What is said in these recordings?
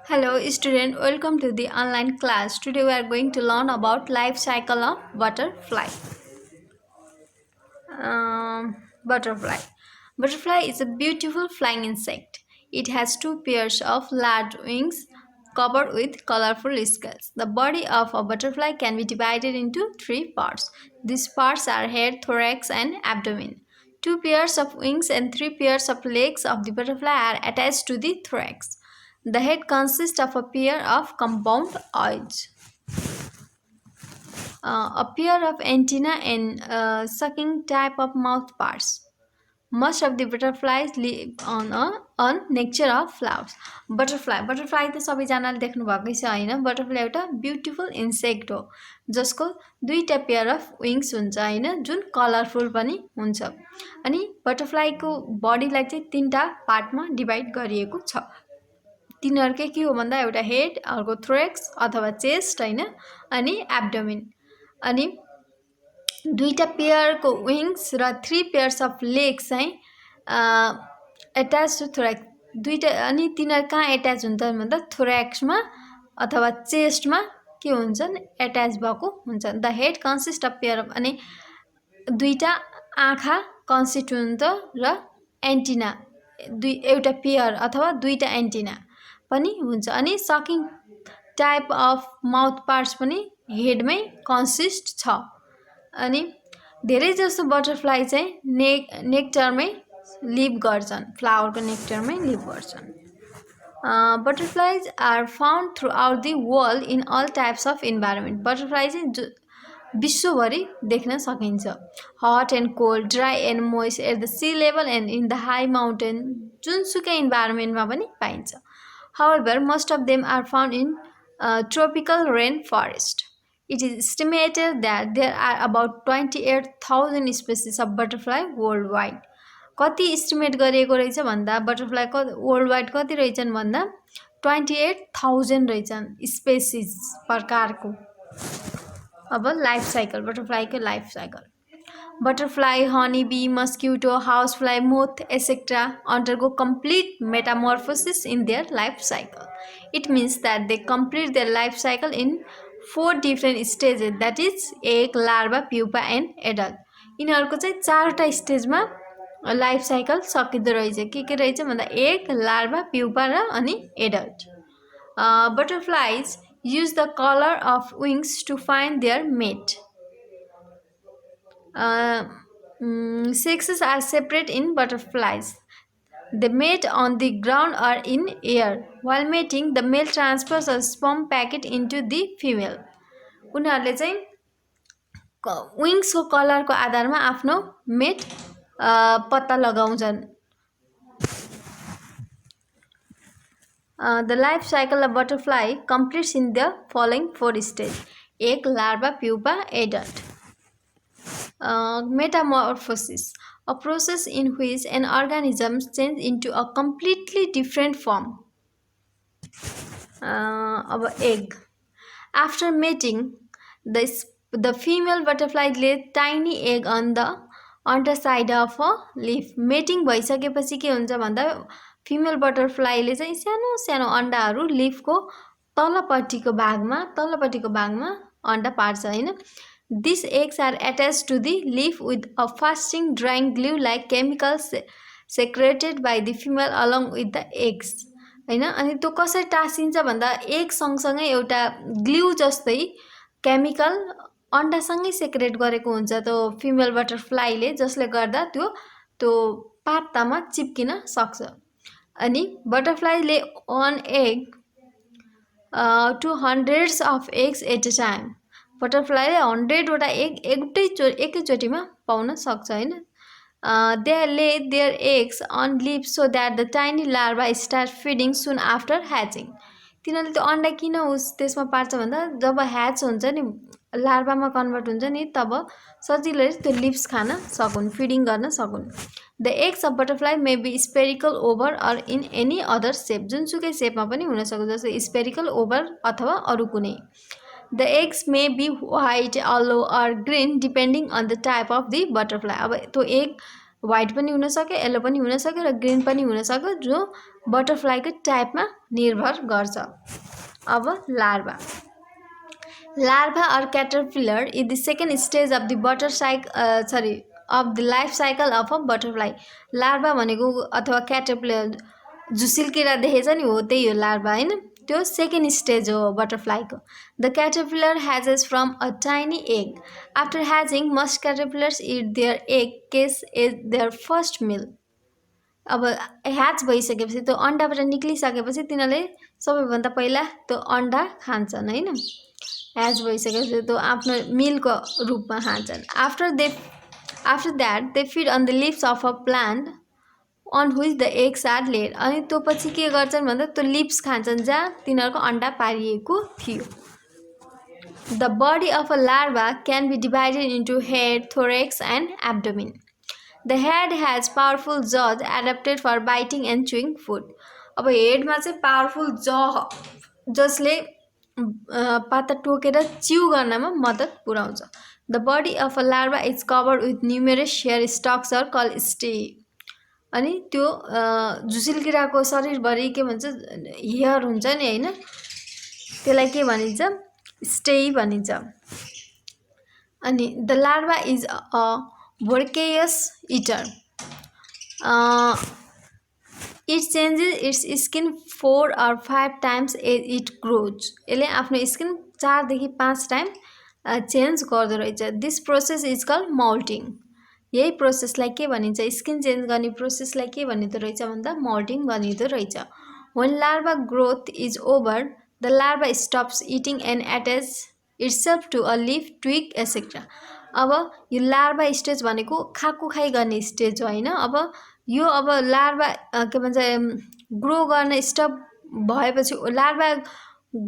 Hello student, welcome to the online class. Today we are going to learn about life cycle of butterfly. Butterfly. Butterfly is a beautiful flying insect. It has two pairs of large wings covered with colorful scales. The body of a butterfly can be divided into three parts. These parts are head, thorax, and abdomen. Two pairs of wings and three pairs of legs of the butterfly are attached to the thorax. The head consists of a pair of compound eyes, a pair of antennae, and sucking type of mouth parts. Most of the butterflies live on nectar of flowers. Butterfly त सबैजनाले देख्नु भएकै छ हैन. Butterfly एउटा beautiful insect हो जसको दुईटा पेयर अफ विङ्स हुन्छ हैन, जुन कलरफुल पनि हुन्छ. अनि बटरफ्लाईको बडीलाई चाहिँ तीनटा पार्टमा डिभाइड गरिएको छ. तिनीहरुकै के हो भन्दा एउटा हेड, अर्को थ्रोक्स अथवा चेस्ट हैन, अनि एब्डोमेन. अनि दुईटा पेयरको विङ्स र थ्री पेयर्स अफ लेग्स चाहिँ एट्याच टु थोराक्स. दुईटा अनि तिनीहरु कहाँ एट्याच हुन्छन् भन्दा थोराक्समा अथवा चेस्टमा के हुन्छन् एट्याच भएको हुन्छन्. The head consist of pair of अनि दुईटा आँखा कन्सिस्ट हुन्छ र एन्टिना एउटा पेयर अथवा दुईटा एन्टिना पनि हुन्छ. अनि sucking type of mouth parts पनि हेडमै कन्सिस्ट छ. अनि धेरै जसो बटरफ्लाई चाहिँ नेक्टरमै लिभ गर्छन्, फ्लावरको नेक्टरमै लिभ गर्छन्. Butterflies are found throughout the world in all types of environment. Butterfly चाहिँ विश्वभरि देख्न सकिन्छ. Hot and cold, dry and moist, at the sea level and in the high mountain, जुनसुकै इन्भाइरोमेन्टमा पनि पाइन्छ. However, most of them are found in tropical rainforest. It is estimated that there are about 28,000 species of butterfly worldwide. कति estimate गरिएको रहेछ भन्दा butterfly world wide कति रहेछन् भन्दा 28,000 रहेछन् स्पेसिस प्रकारको. अब लाइफ साइकल, बटरफ्लाईको life cycle. Butterfly, honeybee, mosquito, housefly, moth, etc. undergo complete metamorphosis in their life cycle. It means that they complete their life cycle in 4 different stages, that is egg, larva, pupa and adult. यिनीहरुको चाहिँ चारवटा स्टेजमा life cycle सकिँदो रहेछ. के रहेछ भन्दा egg, larva, pupa र अनि adult. Butterflies use the color of wings to find their mate. Sexes are separate in butterflies. They mate on the ground or in air. While mating, the male transfers a sperm packet into the female. उनीहरुले चाहिँ विङ्सको कलरको आधारमा आफ्नो मेट पत्ता लगाउँछन्. The life cycle of butterfly completes in the following 4 stages: egg, larva, pupa, adult. Metamorphosis, a process in which an organism changes into a completely different form. Egg. After mating, the female butterfly lays tiny egg on the underside of a leaf. Mating भइसकेपछि के हुन्छ भन्दा female बटरफ्लाईले चाहिँ सानो सानो अण्डाहरू लिफको तलपट्टिको भागमा अण्डा पार्छ हैन. These eggs are attached to the leaf with a fasting drying glue-like chemicals secreted by the female along with the eggs. हैन. अनि त्यो कसरी टाँसिन्छ भन्दा एग सँगसँगै एउटा ग्लू जस्तै केमिकल अन्डासँगै सेक्रेट गरेको हुन्छ त्यो फिमेल बटरफ्लाईले, जसले गर्दा त्यो पात्तामा चिप्किन सक्छ. अनि बटरफ्लाई ले one egg to hundreds of eggs at a time. बटरफ्लाईले 100 वटा एग एकैचोटिमा पाउन सक्छ हैन. They lay their eggs on leaves so that the tiny larvae start feeding soon after hatching. तिनीहरुले त्यो अन्डा किन त्यसमा पार्छ भन्दा जब ह्याच हुन्छ नि, लार्भामा कन्भर्ट हुन्छ नि, तब सजिलै त्यो लिव्स खान सकुन्, फिडिङ गर्न सकुन्. The eggs of butterfly may be spherical, oval or in any other shape. जुनसुकै शेपमा पनि हुन सक्छ, जस्तै spherical, oval अथवा अरु कुनै. The eggs may be white, yellow or green depending on the type of the butterfly. अब त्यो एग व्हाइट पनि हुनसक्यो, येल्लो पनि हुनसक्यो र ग्रिन पनि हुनसक्यो, जो बटरफ्लाईको टाइपमा निर्भर गर्छ। अब larva or caterpillar is the second stage of the life cycle of a butterfly. Larva भनेको अथवा क्याटरपिलर झुसिल किरा देखेछ नि हो, त्यही हो लार्भा हैन। त्यो सेकेन्ड स्टेज हो बटरफ्लाईको। The caterpillar hatches from a tiny egg. After hatching, most caterpillars eat their egg case as their first meal. अब ह्याच भइसकेपछि त्यो अन्डाबाट निक्लिसकेपछि तिनीहरूले सबैभन्दा पहिला त्यो अन्डा खान्छन् हैन। ह्याच भइसकेपछि त्यो आफ्नो मिलको रूपमा खान्छन्। After that they feed on the leaves of a plant on which the eggs are laid. अनि त्यो पछि के गर्छन् भन्दा त्यो लिभ्स खान्छन् जहाँ तिनीहरूको अन्डा पारिएको थियो। The body of a larva can be divided into head, thorax and abdomen. The head has powerful jaws adapted for biting and chewing food. अब हेडमा चाहिँ पावरफुल ज जसले पाता टोकेर च्यू गर्नमा मद्दत पुर्याउँछ। The body of a larva is covered with numerous hair stalks are called setae. अनि त्यो झुसिल किराको शरीरभरि के भन्छ हेयर हुन्छ नि हैन, त्यसलाई के भनिन्छ, स्टे भनिन्छ। अनि the larva is a voracious eater. It changes its skin 4 or 5 times as it grows. यसले आफ्नो स्किन 4 देखि 5 टाइम चेन्ज गर्दो रहेछ। This process is called moulting. यही प्रोसेसलाई के भनिन्छ, स्किन चेन्ज गर्ने प्रोसेसलाई के भनिदो रहेछ भन्दा मोल्टिङ भनिदो रहेछ। When larva growth is over, the larva stops eating and attaches itself to a leaf, twig, etc. अब यो लार्भा स्टेज भनेको खाएको खाइ गर्ने स्टेज हो हैन। अब यो अब लार्भा के भन्छ ग्रो गर्न स्टप भएपछि, लार्भा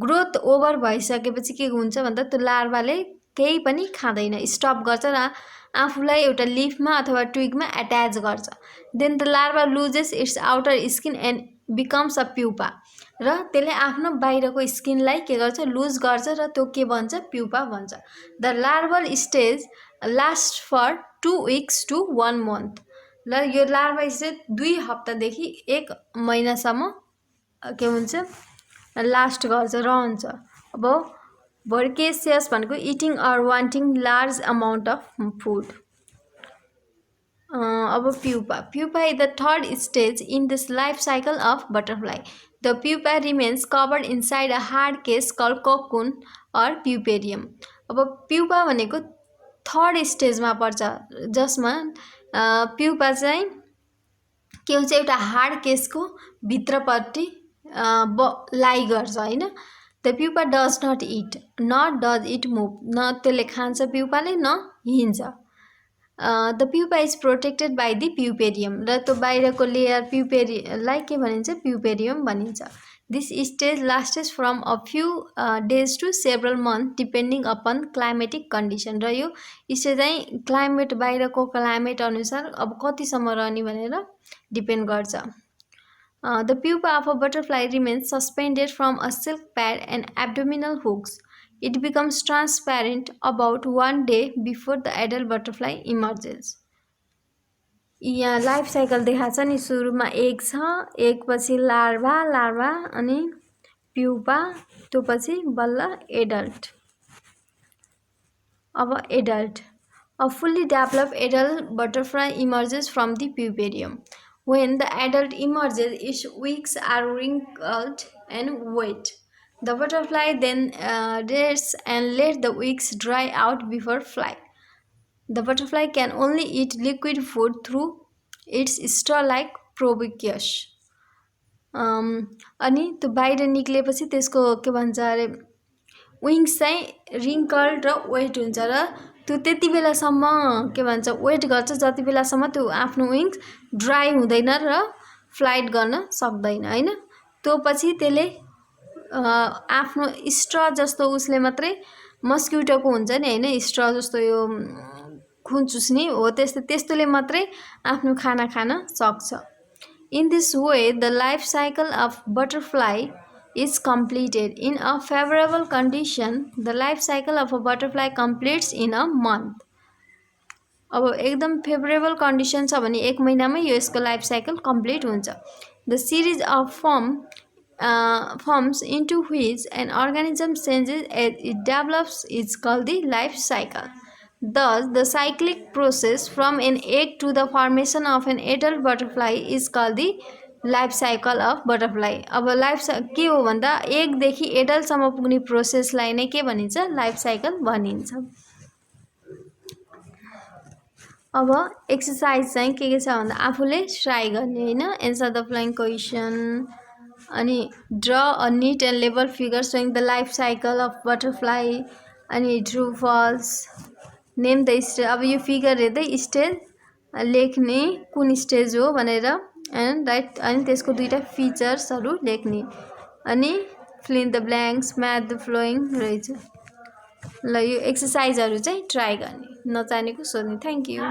ग्रोथ ओभर भइसकेपछि के हुन्छ भन्दा त्यो लार्भाले केही पनि खाँदैन, स्टप गर्छ र आफूलाई एउटा लिफमा अथवा ट्विगमा एट्याच गर्छ। Then the larva loses its outer skin and becomes a pupa. र त्यसले आफ्नो बाहिरको स्किनलाई के गर्छ, लुज गर्छ र त्यो के भन्छ, प्युपा भन्छ। The larval stage last for 2 weeks to 1 month। ल यो लार्भा स्टेज 2 हप्तादेखि 1 महिनासम्म के हुन्छ, लास्ट गर्छ, रहन्छ। अब भोर्केसियस भनेको eating or wanting large amount of food. अब pupa is the third stage in this life cycle of butterfly. The pupa remains covered inside a hard case called cocoon or puparium. अब pupa भनेको third स्टेजमा पर्छ, जसमा pupa चाहिँ के हुन्छ, एउटा हार्ड केसको भित्रपट्टि लाई गर्छ हैन। The pupa does not eat, not does it move. न त्यसले खान्छ प्युपाले, न हिँड्छ। The pupa is protected by the puparium. र त्यो बाहिरको लेयर प्युपेरीलाई के भनिन्छ, प्युपेरियम भनिन्छ। This stage lasts from a few days to several month depending upon climatic condition. र यो स्टेज चाहिँ क्लाइमेट, बाहिरको क्लाइमेट अनुसार अब कतिसम्म रहने भनेर डिपेन्ड गर्छ। The pupa of a butterfly remains suspended from a silk pad and abdominal hooks. It becomes transparent about 1 day before the adult butterfly emerges. यहाँ लाइफ साइकल देखाएको छ नि, सुरुमा एग छ, एग पछि लार्भा अनि प्युपा, त्यो पछि बल्ल एडल्ट। अब adult, a fully developed adult butterfly emerges from the puparium. When the adult emerges, its wings are wrinkled and wet. The butterfly then rests and let the wings dry out before flight. The butterfly can only eat liquid food through its straw-like proboscis. अनि त्यो बाहिर निक्लेपछि त्यसको के भन्छ अरे wings चाहिँ wrinkled र weight हुन्छ र त्यो त्यति बेलासम्म के भन्छ वेट गर्छ जति बेलासम्म त्यो आफ्नो विङ्स ड्राई हुँदैन र फ्लाइट गर्न सक्दैन हैन। त्यो पछि त्यसले आफ्नो स्ट्र जस्तो उसले मात्रै मस्क्युटोको हुन्छ नि हैन, स्ट्र जस्तो यो खुन चुस्ने हो, त्यस्तोले मात्रै आफ्नो खाना खान सक्छ। In this way the life cycle of butterfly is completed. In a favorable condition, the life cycle of a butterfly completes in a month. अब एकदम फेभरेबल कन्डिसन छ भने 1 महिनामै यो यसको लाइफ साइकल कम्प्लिट हुन्छ। The series of forms into which an organism changes as it develops is called the life cycle. Thus, the cyclic process from an egg to the formation of an adult butterfly is called the life cycle of butterfly. अब life के हो भन्दा एकदेखि एडल्टसम्म पुग्ने प्रोसेसलाई नै के भनिन्छ? Life cycle भनिन्छ। अब एक्सर्साइज चाहिँ के छ भन्दा आफूले ट्राई गर्ने हैन। एन्सर द फलोइङ क्वेसन अनि draw a neat and label figure showing the life cycle of butterfly अनि true false name the stage. अब यो फिगर हेर्दै स्टेज लेख्ने कुन स्टेज हो भनेर एन्ड राइट अनि त्यसको दुईटा फिचर्सहरू लेख्ने अनि fill in the blanks math the following रहेछ। ल यो एक्सर्साइजहरू चाहिँ ट्राई गर्ने, नजानेको सोध्ने। Thank you.